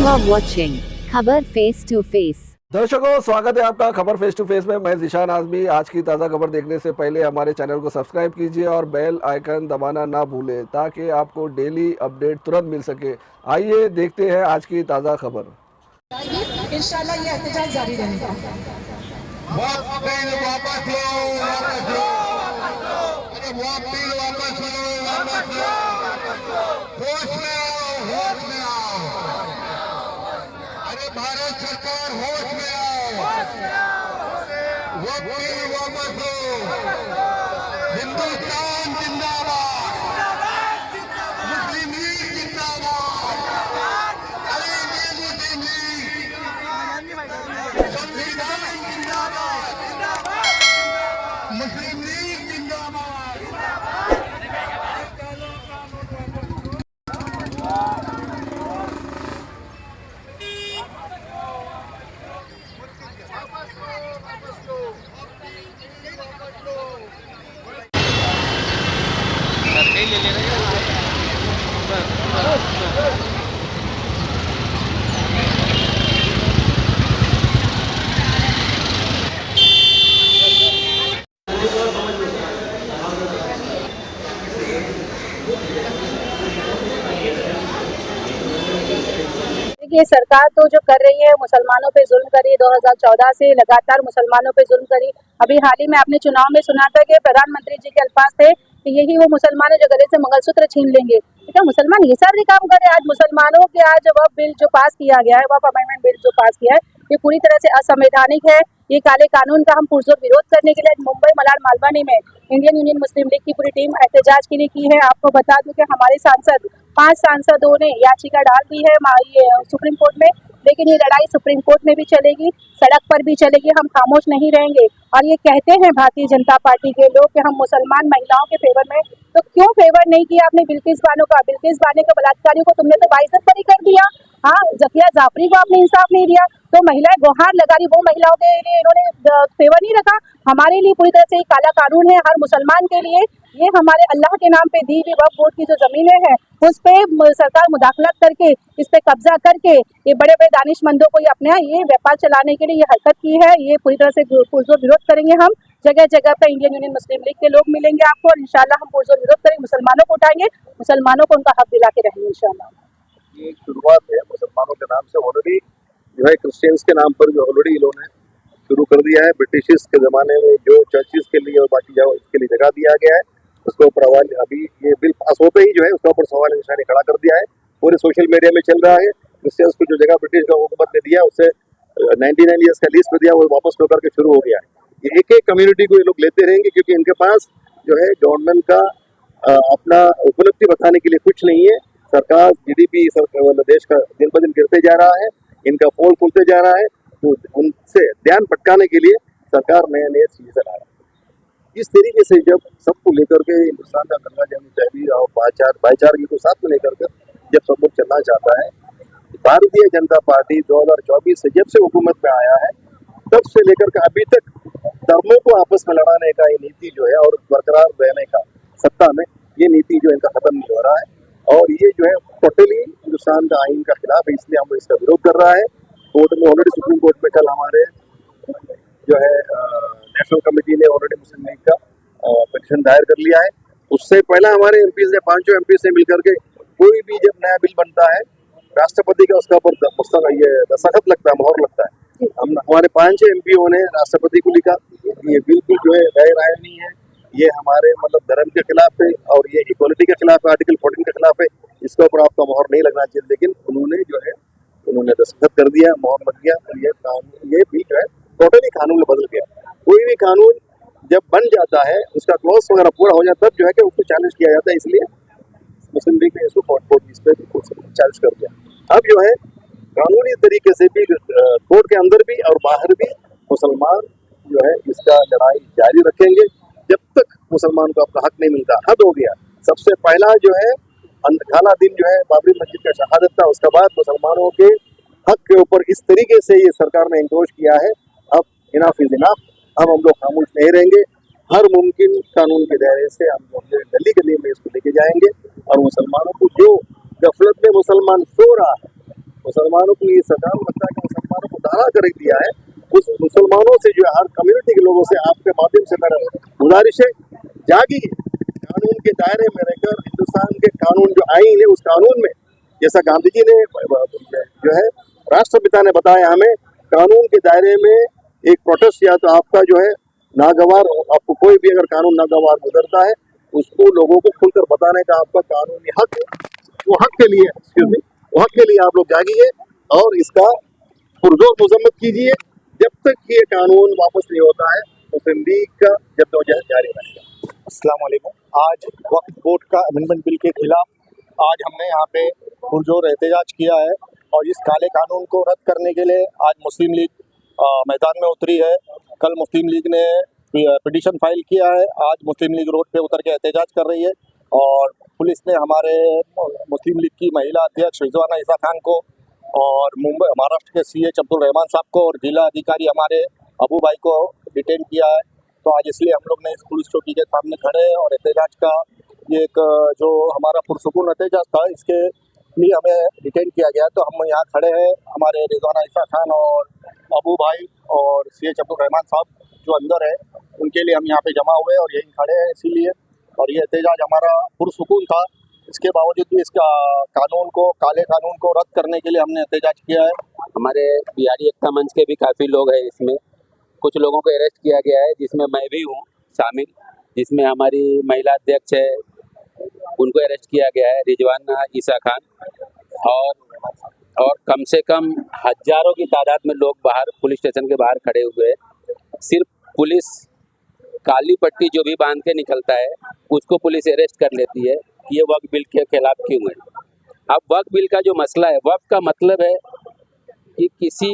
are watching खबर face to face. दर्शकों, स्वागत है आपका खबर फेस टू फेस में। मैं ज़ीशान आज़मी। आज की ताज़ा खबर देखने से पहले हमारे चैनल को सब्सक्राइब कीजिए और बेल आइकन दबाना ना भूलें ताकि आपको डेली अपडेट तुरंत मिल सके। आइए देखते हैं आज की ताज़ा खबर। इंशाल्लाह ये एहतजाज जारी रहेगा। अरे भारत सरकार होश में आओ, वकील वापस लो, हिंदुस्तान जिंदाबाद, मुस्लिम लीग जिंदाबाद, अरे ये मुस्लिम लीग, संविधान जिंदाबाद, मुस्लिम लीग जिंदाबाद। ये सरकार तो जो कर रही है, मुसलमानों पे जुल्म करी, 2014 से लगातार मुसलमानों पे जुल्म करी। अभी हाल ही में आपने चुनाव में सुना था कि प्रधानमंत्री जी के अल्फाज थे कि यही वो मुसलमान जो गले से मंगलसूत्र छीन लेंगे। ठीक है, मुसलमान ये सारे काम करे। आज मुसलमानों के आज वह बिल जो पास किया गया है, वह अमेंडमेंट बिल जो पास किया है, ये पूरी तरह से असंवैधानिक है। ये काले कानून का हम पुरजोर विरोध करने के लिए मुंबई मलाड मालवानी में इंडियन यूनियन मुस्लिम लीग की पूरी टीम एहतजाज के लिए की है। आपको बता दूं कि हमारे सांसद 5 सांसदों ने याचिका डाल दी है सुप्रीम कोर्ट में, लेकिन ये लड़ाई सुप्रीम कोर्ट में भी चलेगी, सड़क पर भी चलेगी। हम खामोश नहीं रहेंगे। और ये कहते हैं भारतीय जनता पार्टी के लोग कि हम मुसलमान महिलाओं के फेवर में, तो क्यों फेवर नहीं किया आपने बिल्किस बानो का? बिल्किस बानो के बलात्कारियों को तुमने तो बाइज्जत बरी कर दिया। हाँ, जकिया जाफरी को आपने इंसाफ नहीं दिया, तो महिलाएं गुहार लगा रही, वो महिलाओं के लिए इन्होंने फेवर नहीं रखा। हमारे लिए पूरी तरह से काला कानून है, हर मुसलमान के लिए। ये हमारे अल्लाह के नाम पे दी हुई वक्फ बोर्ड की जो जमीनें हैं, उस पे सरकार मुदाखलत करके, इस पे कब्जा करके ये बड़े बड़े दानिशमंदों को ये अपने ये व्यापार चलाने के लिए ये हरकत की है। ये पूरी तरह से पुरजोर विरोध करेंगे हम। जगह जगह पे इंडियन यूनियन मुस्लिम लीग के लोग मिलेंगे आपको, और इंशाल्लाह हम पुरजोर विरोध करेंगे। मुसलमानों को उठाएंगे, मुसलमानों को उनका हक दिला के रहेंगे इंशाल्लाह। ये शुरुआत है मुसलमानों के नाम से। ऑलरेडी जो है क्रिश्चियंस के नाम पर जो ऑलरेडी इन्होंने शुरू कर दिया है। ब्रिटिश के ज़माने में जो चर्चिस के लिए और बाकी जो इसके लिए जगह दिया गया है, उसके ऊपर अभी ये बिल पास होते ही जो है उसके ऊपर सवाल निशानी खड़ा कर दिया है। पूरे सोशल मीडिया में चल रहा है। क्रिश्चियंस को जो जगह ब्रिटिश हुकूमत ने दिया, उससे 99 ईयर्स का लीज पे दिया, वो वापस होकर के शुरू हो गया है। ये एक एक कम्युनिटी को ये लोग लेते रहेंगे, क्योंकि इनके पास जो है गवर्नमेंट का अपना उपलब्धि बताने के लिए कुछ नहीं है। सरकार GDP देश का दिन ब दिन गिरते जा रहा है, इनका पोल खुलते जा रहा है, तो उनसे ध्यान भटकाने के लिए सरकार नए नए चीजें चला रहा है। इस तरीके से जब सबको लेकर के हिंदुस्तान का गंगा जमुनी और भाईचारगी को साथ में लेकर के जब सब लोग चलना चाहता है, भारतीय जनता पार्टी 2024 से जब से हुकूमत में आया है, तब से लेकर के अभी तक धर्मों को आपस में लड़ाने का ये नीति जो है और बरकरार रहने का सत्ता में, ये नीति जो इनका खत्म नहीं हो रहा है। और ये जो है टोटली हिंदुस्तान का आइन का खिलाफ है, इसलिए हम इसका विरोध कर रहा है। कोर्ट में ऑलरेडी सुप्रीम कोर्ट में कल हमारे जो है नेशनल कमेटी ने ऑलरेडी मुस्लिम लीग का पिटीशन दायर कर लिया है। उससे पहला हमारे MPs ने 5 MPs से मिलकर के कोई भी जब नया बिल बनता है, राष्ट्रपति का उसका ऊपर ये दस्तखत लगता है, मोहर लगता है। हमारे 5 MPओं ने राष्ट्रपति को लिखा, ये बिल्कुल जो है गैर आईनी है, ये हमारे मतलब धर्म के खिलाफ है और ये इक्वालिटी के खिलाफ है, आर्टिकल 14 के खिलाफ है। इसके ऊपर आपका मोहर नहीं लगना चाहिए, लेकिन उन्होंने दस्तखत कर दिया, मोहर लग गया। और ये कानून, ये भी जो है टोटली कानून में बदल गया। कोई भी कानून जब बन जाता है, उसका क्लॉज वगैरह पूरा हो जाता है, तब जो है कि उसको चैलेंज किया जाता है। इसलिए मुस्लिम लीग ने इसको कोर्ट इस पर चैलेंज कर दिया। अब जो है कानूनी तरीके से भी कोर्ट के अंदर भी और बाहर भी मुसलमान जो है इसका लड़ाई जारी रखेंगे जब तक मुसलमान को अपना हक नहीं मिलता। हद हो गया। सबसे पहला जो है काला दिन जो है बाबरी मस्जिद का शहादत था, उसके बाद मुसलमानों के हक के ऊपर इस तरीके से ये सरकार ने इंक्रोच किया है। अब इनाफ इज इनाफ। अब हम लोग खामोश नहीं रहेंगे। हर मुमकिन कानून के दायरे से हम लोग गली गली में इसको लेके जाएंगे और मुसलमानों को जो गफलत में मुसलमान सो रहा है मुसलमानों के लिए सरकार को लगता है कि मुसलमानों को धारा कर दिया है। उस मुसलमानों से जो है हर कम्युनिटी के लोगों से आपके माध्यम से मेरा गुजारिश है, जागिए, कानून के दायरे में रहकर हिंदुस्तान के कानून जो आईन है उस कानून में, जैसा गांधी जी ने जो है राष्ट्रपिता ने बताया हमें, कानून के दायरे में एक प्रोटेस्ट या तो आपका जो है नागवार, आपको कोई भी अगर कानून नागवार गुजरता है उसको लोगों को खुलकर बताने का आपका कानूनी हक है। वो हक के लिए वो हक के लिए आप लोग जागिए और इसका पुरजोर मजम्मत कीजिए। जब तक ये कानून वापस नहीं होता है मुस्लिम लीग का जद्दोजहद जारी रहेगा। अस्सलाम वालेकुम। आज वक्फ बोर्ड का अमेंडमेंट बिल के खिलाफ आज हमने यहाँ पे पुरजोर एहतजाज किया है और इस काले कानून को रद्द करने के लिए आज मुस्लिम लीग मैदान में उतरी है। कल मुस्लिम लीग ने पिटीशन फाइल किया है, आज मुस्लिम लीग रोड पे उतर के एहतजाज कर रही है और पुलिस ने हमारे मुस्लिम लीग की महिला अध्यक्ष रिजवाना ईसा खान को और मुंबई महाराष्ट्र के CH अब्दुल रहमान साहब को और जिला अधिकारी हमारे अबू भाई को डिटेन किया है। तो आज इसलिए हम लोग ने इस पुलिस चौकी के सामने खड़े हैं और एहतजाज का ये एक जो हमारा पुरसुकून एहतजाज था इसके लिए हमें डिटेन किया गया। तो हम यहाँ खड़े हैं, हमारे रिजवाना ईसा खान और अबू भाई और CH अब्दुल रहमान साहब जो अंदर है उनके लिए हम यहाँ पे जमा हुए और यहीं खड़े हैं इसीलिए। और ये एहतजाज हमारा पुरसुकून था, इसके बावजूद भी इसका कानून को, काले कानून को रद्द करने के लिए हमने एहतजाज किया है। हमारे बिहारी एकता मंच के भी काफ़ी लोग हैं, इसमें कुछ लोगों को अरेस्ट किया गया है जिसमें मैं भी हूँ शामिल, जिसमें हमारी महिला अध्यक्ष है उनको अरेस्ट किया गया है, रिजवाना ईसा खान, और कम से कम हज़ारों की तादाद में लोग बाहर पुलिस स्टेशन के बाहर खड़े हुए हैं। सिर्फ पुलिस काली पट्टी जो भी बांध के निकलता है उसको पुलिस अरेस्ट कर लेती है, ये वक्फ बिल के खिलाफ क्यों है। अब वक्फ बिल का जो मसला है, वक्फ का मतलब है कि किसी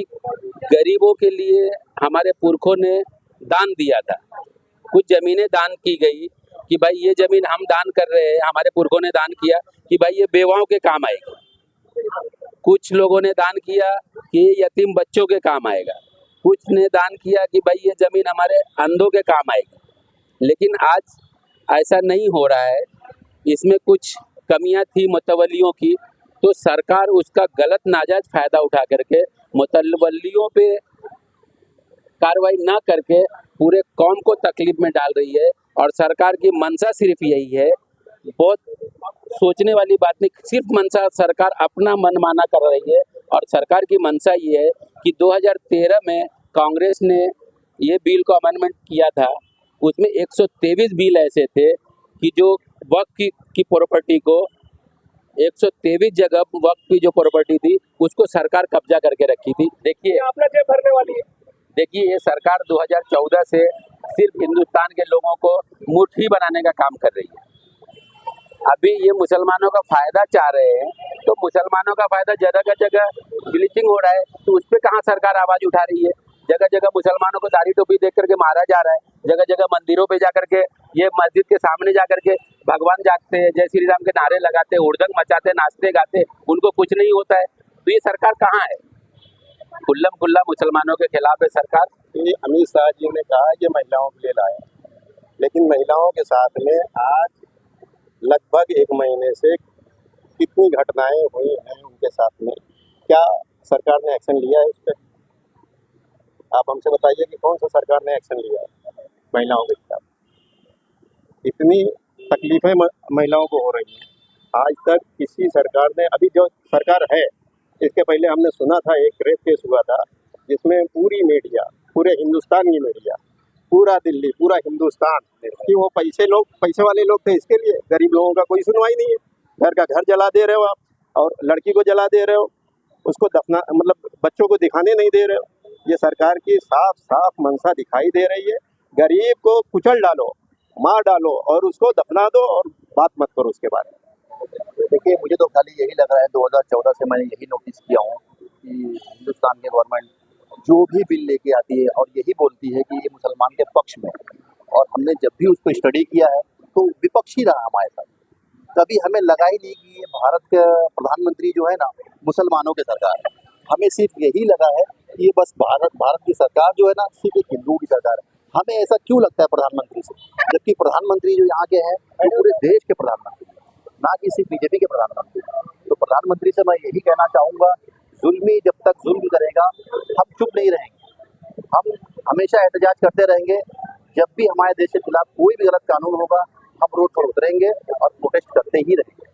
गरीबों के लिए हमारे पुरखों ने दान दिया था, कुछ ज़मीनें दान की गई कि भाई ये ज़मीन हम दान कर रहे हैं, हमारे पुरखों ने दान किया कि भाई ये बेवाओं के काम आएगी। कुछ लोगों ने दान किया कि ये यतीम बच्चों के काम आएगा, कुछ ने दान किया कि भाई ये ज़मीन हमारे अंधों के काम आएगी। लेकिन आज ऐसा नहीं हो रहा है, इसमें कुछ कमियां थी मुतवल्लियों की, तो सरकार उसका गलत नाजायज़ फ़ायदा उठा करके मुतवल्लियों पे कार्रवाई ना करके पूरे कौम को तकलीफ में डाल रही है। और सरकार की मंशा सिर्फ यही है, बहुत सोचने वाली बात नहीं, सिर्फ मंशा सरकार अपना मनमाना कर रही है। और सरकार की मंशा ये है कि 2013 में कांग्रेस ने ये बिल को अमेंडमेंट किया था, उसमें 123 बिल ऐसे थे कि जो वक्फ की प्रॉपर्टी को 123 जगह वक्फ की जो प्रॉपर्टी थी उसको सरकार कब्जा करके रखी थी। देखिए आपने क्या भरने वाली है? देखिए ये सरकार 2014 से सिर्फ हिंदुस्तान के लोगों को मुट्ठी बनाने का काम कर रही है। अभी ये मुसलमानों का फ़ायदा चाह रहे हैं, तो मुसलमानों का फ़ायदा जगह जगह ब्लीचिंग हो रहा है, तो उस पर कहाँ सरकार आवाज़ उठा रही है। जगह जगह मुसलमानों को दाढ़ी टोपी देख करके मारा जा रहा है, जगह जगह मंदिरों पे जा करके, ये मस्जिद के सामने जा करके भगवान जागते हैं, जय श्री राम के नारे लगाते, हुड़दंग मचाते, नाचते गाते, उनको कुछ नहीं होता है। तो ये सरकार कहाँ है? खुल्लम खुल्ला मुसलमानों के खिलाफ है सरकार। ये अमित शाह जी ने कहा कि महिलाओं के लिए लाया, लेकिन महिलाओं के साथ में आज लगभग 1 महीने से कितनी घटनाएं हुई हैं उनके साथ में, क्या सरकार ने एक्शन लिया है इस पर? आप हमसे बताइए कि कौन सा सरकार ने एक्शन लिया है महिलाओं के खिलाफ? इतनी तकलीफें महिलाओं को हो रही हैं, आज तक किसी सरकार ने, अभी जो सरकार है इसके पहले हमने सुना था एक रेप केस हुआ था जिसमें पूरी मीडिया, पूरे हिंदुस्तान की मीडिया, पूरा दिल्ली, पूरा हिंदुस्तान कि वो पैसे वाले लोग थे, इसके लिए गरीब लोगों का कोई सुनवाई नहीं है। घर का घर जला दे रहे हो आप और लड़की को जला दे रहे हो, उसको दफना मतलब बच्चों को दिखाने नहीं दे रहे हो। ये सरकार की साफ साफ मंशा दिखाई दे रही है। गरीब को कुचल डालो, मार डालो और उसको दफना दो और बात मत करो उसके बारे में। देखिए, मुझे तो खाली यही लग रहा है, 2014 से मैंने यही नोटिस किया हूँ कि हिंदुस्तान की गवर्नमेंट जो भी बिल लेके आती है और यही बोलती है कि ये मुसलमान के पक्ष में, और हमने जब भी उसको स्टडी किया है तो विपक्ष ही रहा हमारे साथ। कभी हमें लगा ही नहीं कि ये भारत के प्रधानमंत्री जो है ना मुसलमानों के सरकार है। हमें सिर्फ यही लगा है कि ये बस भारत की सरकार जो है ना सिर्फ एक हिंदुओं की सरकार है। हमें ऐसा क्यों लगता है प्रधानमंत्री से, जबकि प्रधानमंत्री जो यहाँ के हैं वो पूरे देश के प्रधानमंत्री, ना कि सिर्फ बीजेपी के प्रधानमंत्री। तो प्रधानमंत्री से मैं यही कहना चाहूँगा जुल्मी जब तक जुल्म करेगा हम चुप नहीं रहेंगे, हम हमेशा एहतजाज करते रहेंगे। जब भी हमारे देश के खिलाफ कोई भी गलत कानून होगा हम रोड पर उतरेंगे और प्रोटेस्ट करते ही रहेंगे।